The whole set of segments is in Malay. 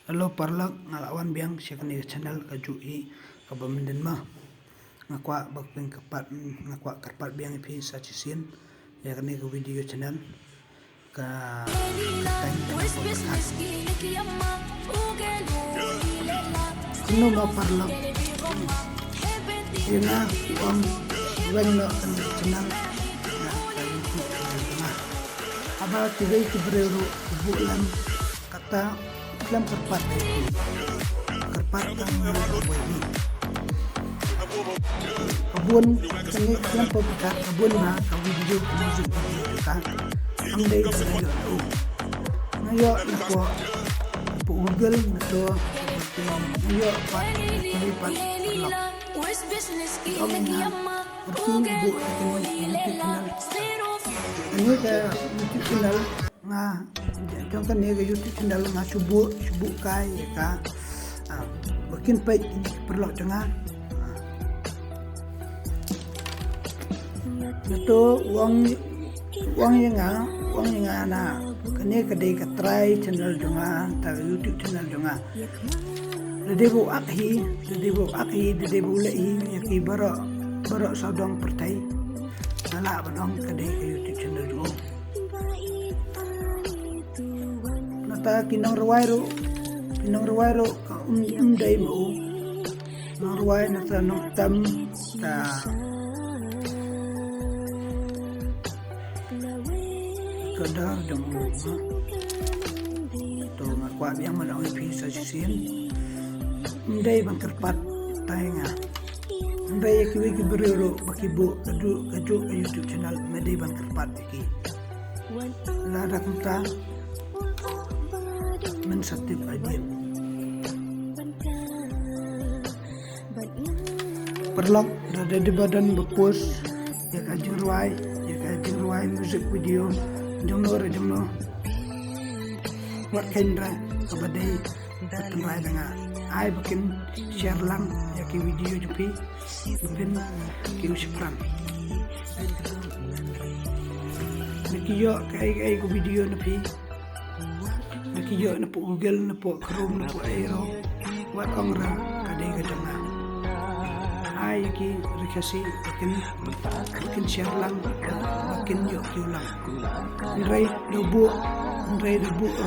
Hello parlak ngalawan biang syakani channel kajui kabamden ma ngakwa bakpeng kapat ngakwa karpat biang ipi sachisin yakni ke video channel ka katang kuno ma parlak ina om wengno channel na YouTube channel aba tigai kibrero bulan kata dalam kerpat yang ini kebun ini dalam pembukaan kebun na video musik kita andai saya ayo napo Google nato ayo pat lipat ini ke YouTube channel nga contoh ni ke YouTube channel nga subuh kai ka bikin page ini perlu tengah itu uang yang na kene kedai ketrai channel dengar ta YouTube channel dengar dedebu akhi dedebu lei yaki barok saudang pertai nala banong kedai ke YouTube channel dengar nata kinong ruwai ro umday mo nong ruwai nata nong tam ta kadar dong to ngakwa yang malong ipi sa sisin umday bang kerpat tayo nga umday kiwi kibrero bakibo kaju YouTube channel meday bang kerpat iki lada kumta mensatip aja perlok ada di badan bepus ya kajing ruai musik video jomno buat kendra kabadai ketembrai dengan ai bikin share lang ya ki video jupi bikin ki usipran nikiyo kai ko video napi kiyo na po Google na po Chrome na po Aero wat ongra kadai kadanga ay ki rekasi bikin share lang bikin yo lang ndray dobu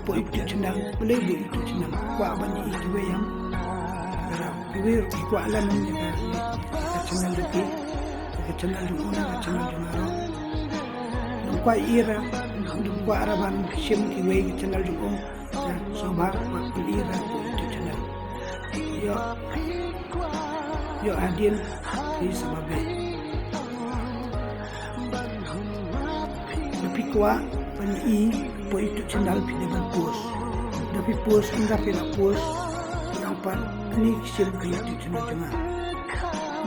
po itu channel boleh bu itu channel kwa bani ikiwe yang kiwe kwa alam ni ka channel deki ka channel dukuna ka channel dungaro kwa ira kwa araban sim kiwe ka channel dukung sobat pelira itu channel yo adil di sebabnya tapi kuat pani po itu channel pindah post tapi post enggak pindah post yang pan ini sim ke YouTube channel jangan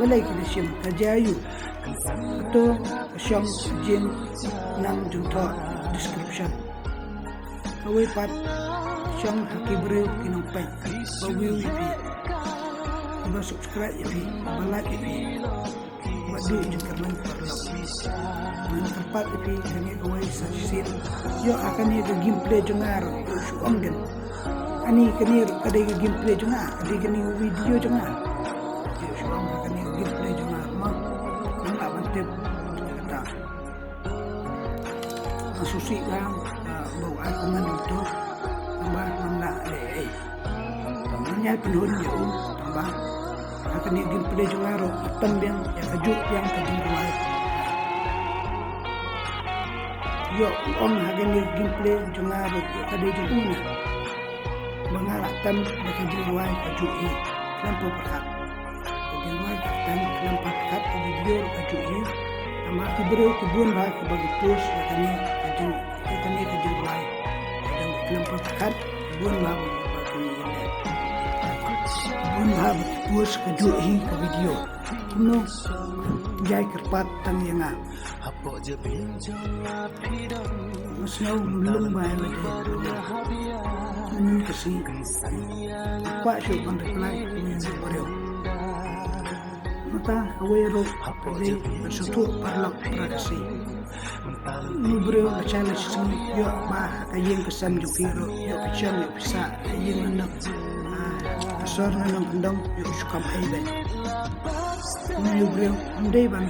balai kita sim kajayu atau sim jin nang junta description awai pat Syang hakibreu kinampai bawiu ipi ba subscribe ipi ba like ipi madu jengkerman parlak man tempat ipi kami kawai sajisin yo akan ni gameplay jengar su ongen ani kani kadai gameplay jengar kadai kani video jengar yo su ong kani gameplay jengar ma nang abante kata asusi lang bau aku nganto tambah nanda lei tambahnya pinun yo tambah akan ni gameplay jungaro ipan biang ya kajuk yang kadingruai yo on hagen ni gameplay jungaro kadai junguna mengarak tam kadingruai kajuk i lampau perkat kadingruai tam lampau perkat video kajuk i tambah kibro kebun bah bagi post katanya kadingruai lampau perkat bun bagi puas kejuhi ke video kuno jai kerpat tang yang masnau belum bayar ini kasih pak syukur reply ini beliau mata awero pade sutu parlak prakasi nubreu bacala sing yo ba kayeng kesam jupiro yo kecam yo bisa kayeng nak asor nanang pendang yo sukam aibe nubreu ndai ban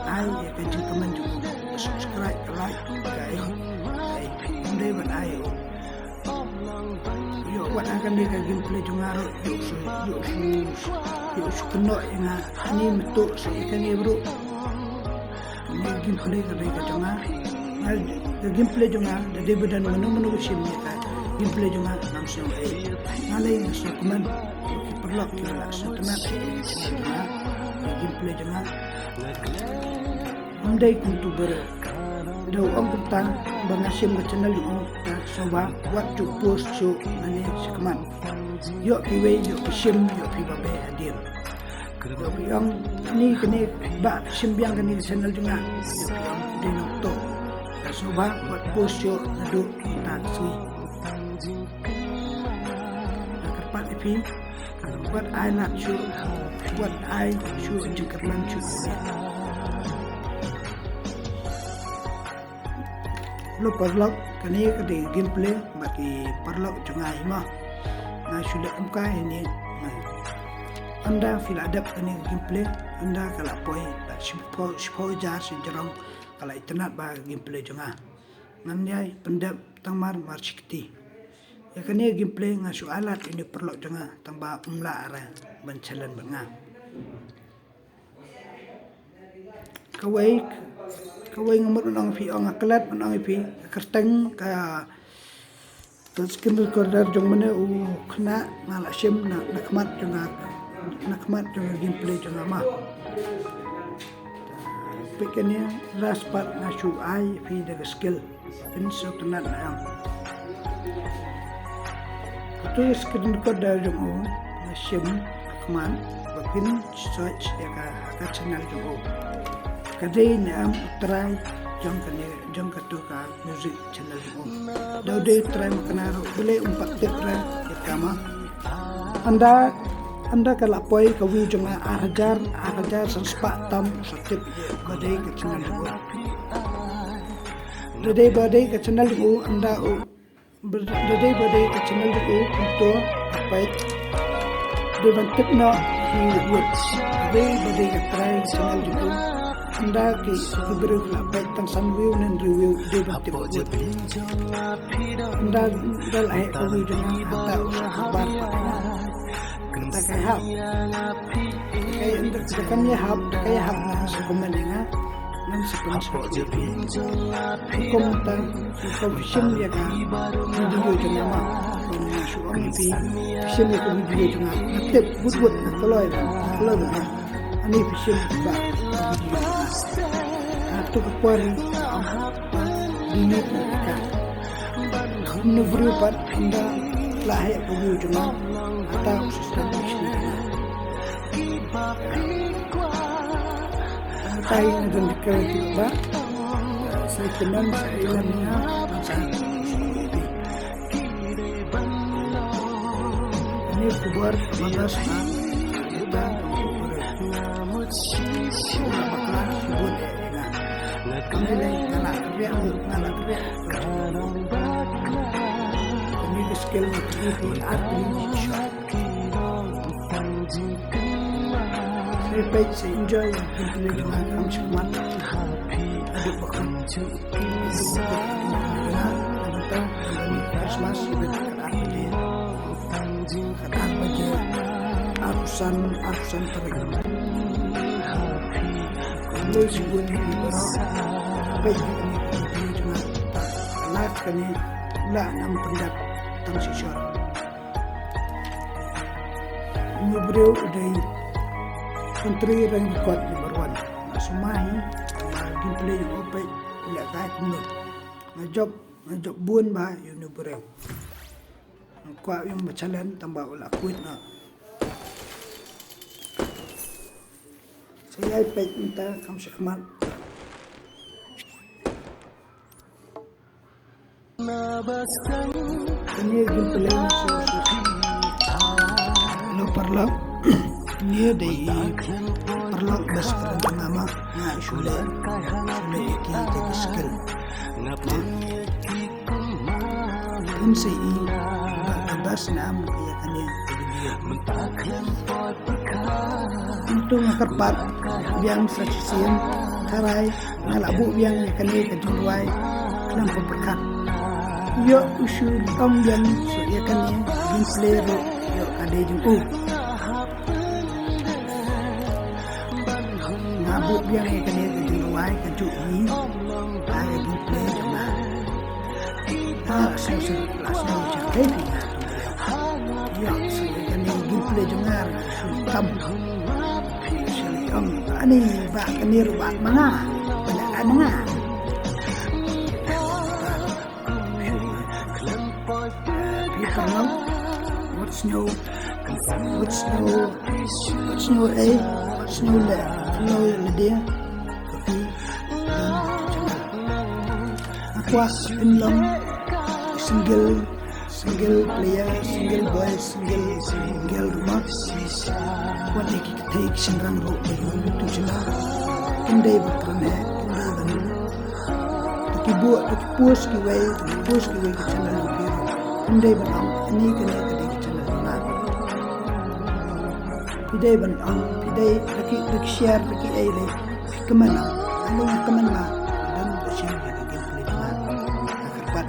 ai ya kajing kaman ju subscribe like kai ndai ban ai yo wat akan dia gameplay jungaro yo kena ina ani metu sa ikani bro ni gameplay ka dai ka janga gameplay janga de badan manu sim ni ka gameplay janga nam so ai nalai so kuman perlu kira setengah gameplay janga andai kuntu ber do ang tentang bangasim ke channel yo ta soba what to post show nani sekaman yo piwe yo sim yo pibabe adien yang ni kini ba simbiang kini channel juga yang di nokto soba buat post yo nado taksi kerpat ipi buat I nak show buat I show jengkerman show lo perlok kini kedi gameplay bagi perlok juga ima na sudah umka ini anda fil adab kini gameplay anda kalau poi tak sipo jar sejarong kalau internet bah gameplay juga nanyai pendap tangmar marsikti ya kini gameplay ngasu alat ini perlok juga tambah umla ara bencalan benga kawai ngamut menang pi orang kelat menang pi kerteng ka skin recorder jong mana kena ngalak sim nak kemat juga gameplay juga mah pikirnya raspat ngasu ai pi daga skill ini setunat yang itu skin recorder jong sim kemat bakin search ya ka channel jong kadai ni am try jong katuka music channel ko daw day try makanaro boleh umpat try kama anda kala poi kawi jong ajar sespa tam setip badai ke channel ko badai ke channel ko anda badai ke channel ko untuk apa dewan tip na words badai ke try channel ko anda ki beri baik tentang review dan review di batik buat anda dal ayat review dengan atau kabar kita kahap kaya anda sekan ya hab na sa komen nga nang sponsor komentar sim ya ka video dengan ma suami pi sim ya video dengan tip buat toloy ani sim ba video tu kepar ini kan nuvru pat anda lahir video cuma atau sistem tay dan dikira ba saya kenal saya ilmunya ini keluar malas kita kami nak kerja kami skill itu arti saya baik saya enjoy gameplay dengan kami semua ada bahkan kita Christmas kita kata baca arusan terima kalau sebut ini baik ini cuma live kini lah nam pendak tang sisor ngobrol dari country rank record number 1 sumahi gameplay yang opet tidak kait menut ngajok bun bah yang ngobrol kuat yang berjalan tambah ulah kuit nak saya baik minta kamu sekemat ini gameplay lo perlu ini dari perlu perlok bas kerja nama na sulit iki jadi skill kan sei bas na am kaya kanya untuk makarpat biang sasisian karai ngalabu biang kanya kajunwai kelam perkat yo usul om biang so ya kanya gameplay ro yo ade jumpu ngabu biang kanya kajunwai kajui ay gameplay jama so lasno chakai ya so ya kanya gameplay jungar tam ani ba kanir ba mana wala nga people what's new le flow le dia aqua inlom single player, single boy, single rumah. What they take singrang ro itu cina. Indai berkene, indai bani. Push kiway cina biru. Indai banang, ini kena cina lima. Pidai banang, pidai laki share laki aile. Kemana? Anu kemana? Dan share lagi gameplay dengan akhirpat.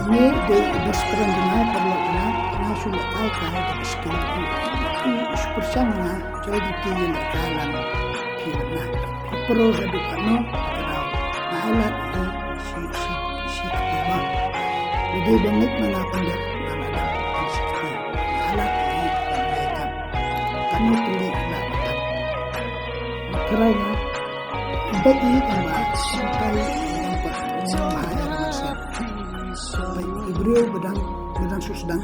Ini di bastran dengan perlu na sulit ay kaya di skill itu bersama jadi tinggi kalan film na pro hidup kanu kalau mahalat si tiba jadi banget mana pandai mana si mahalat di pandai kanu pilih nak kerana bagi amat sampai tempat sama yang masih Ibril bedang susdang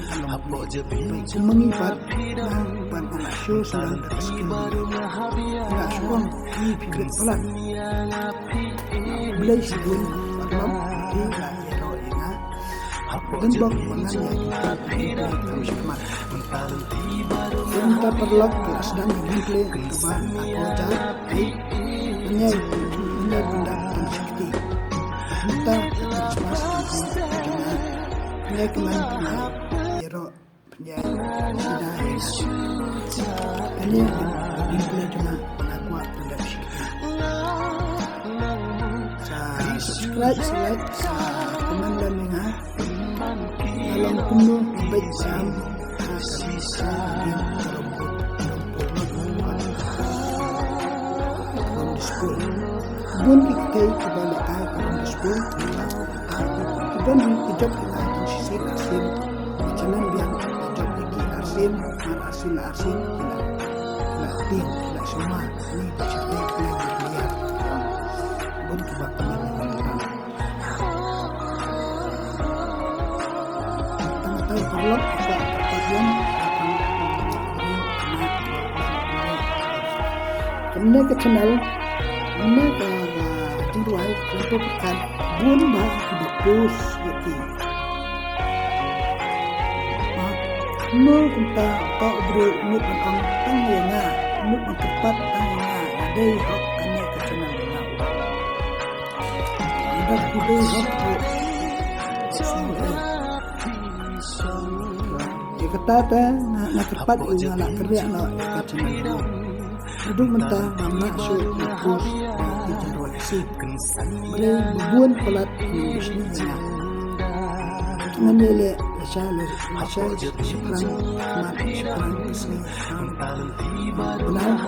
mengipat dan anak show sedang terkeskin anak suang di pibit pelan belai sebelum malam di lahir ingat dan bak menanya kita kami sekemat kita perlu kelas dan gameplay kebal aku jahit menyai benda dan sakti kita terus masuk punya kemana yero punya sudah ini gameplay cuma aku tidak sih subscribe like teman dan mengat dalam penuh baik sam kasih bun kita kebalik kalau school kita ni hidup asin jalan biang job lagi asin latin tidak semua ini bercerita yang dia pun kebak tahu perlu apa perhatian kemudian ke channel mana ke juruai untuk pekan bun bah hidup bos gitu Nur kita tak beri nur tentang tangnya, nur mempercepat tangnya. Ada hak kena kecemasan dengan. Ada kita hak semua. Jika kata nak cepat ia nak kerja nak kecemasan. Hidup mentah masuk fokus di jadual sih. Beri bubuan pelat di sini. Menilai masyarakat sekarang mati sekarang kesini benar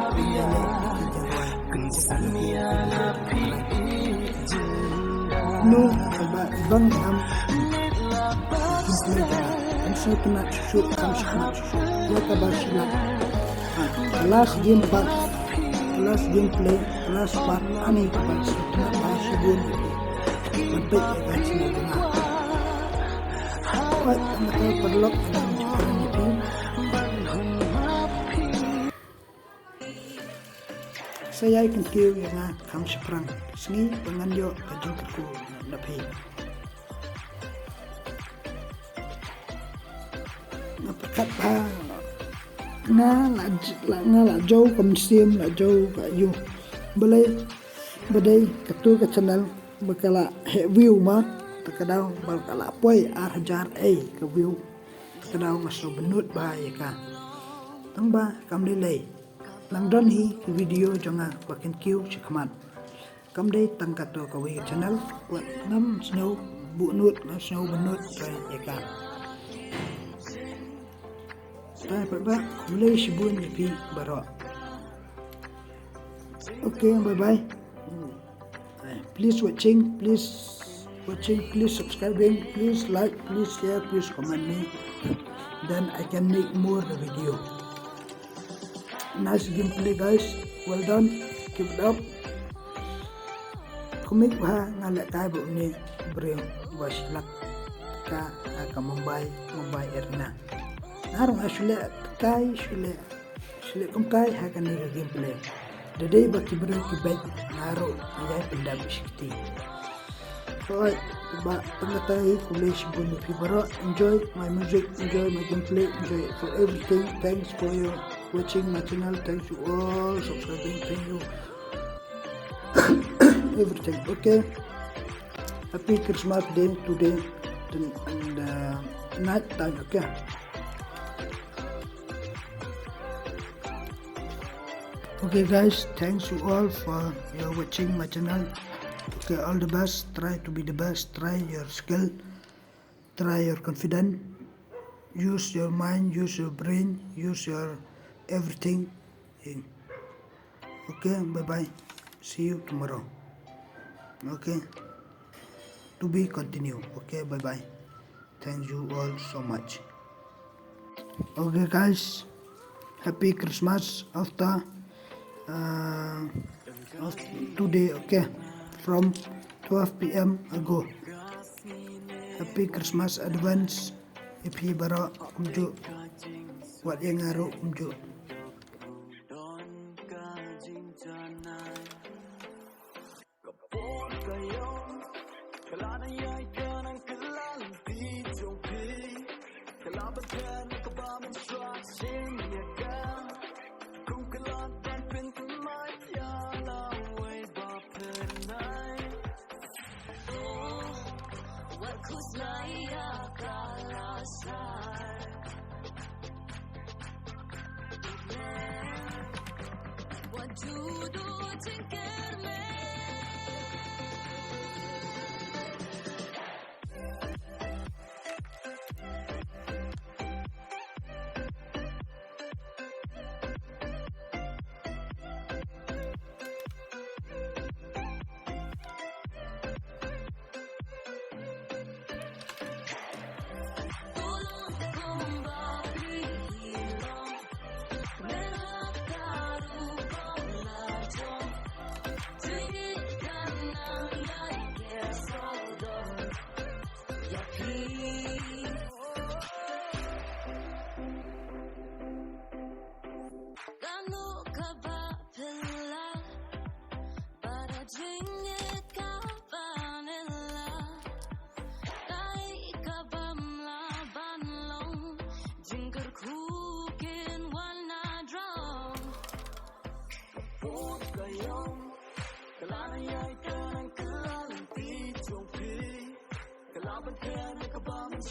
no bang am dan saya kena susu kami kena susu dia kabar silat kelas gameplay kelas part aneh kabar silat masih pun lebih akan semua What ang perlok ng ito saya akan kêu nga kam seprang sengi penganyo kajung ku napi napakat pa nga la jo kam sim la jo ka yu balai katu ka channel bakala he view ma takadaw bakala poi 8,000 ka view takadaw maso benut ba ya ka tang ba kam lei lang don hi video jonga bakin kiu chikmat kam dei tang ka to ka wi channel wat nam snow bu nut na snow benut ba ya ka ta ba kumlei shibun pi baro. Okay, bye bye. Please subscribing, please like, please share, please comment me, then I can make more video. Nice gameplay guys, well done, keep it up. Kumik ba ngalat tayo bu ni beri waslak ka Mumbai Arena. Narong asule kai sule kumkai hakan ni gameplay. Dadai baki beri kibet naro ayai pendam sikti. Alright, ba pengatai kuliah sebelum video. Enjoy my music, enjoy my gameplay, enjoy for everything. Thanks for your watching my channel. Thanks you all subscribing. Thank you everything. Okay. Happy Christmas day today and night time. Okay. Okay guys, thanks you all for your watching my channel. Okay, all the best. Try to be the best. Try your skill. Try your confidence. Use your mind. Use your brain. Use your everything. Okay, bye bye. See you tomorrow. Okay. To be continue. Okay, bye bye. Thank you all so much. Okay guys, happy Christmas after today. Okay, from 12 p.m. ago. Happy Christmas advance. Ipi bara umjo wat yang ngaru umjo. Kelaban kena kebaman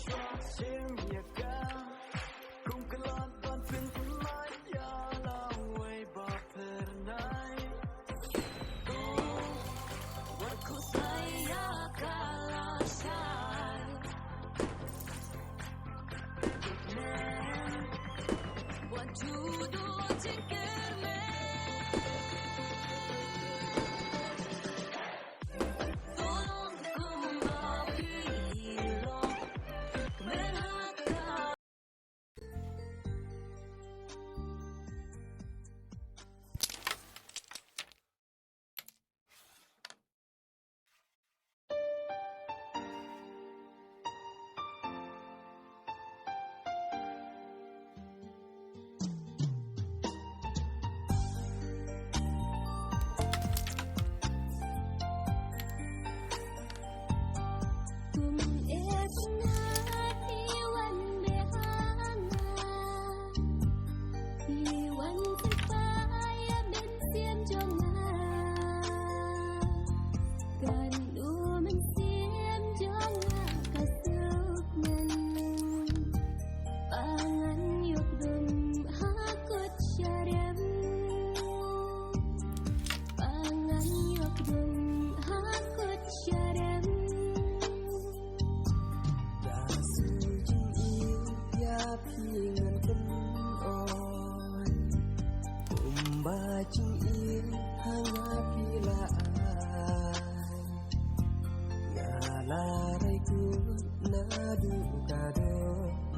gado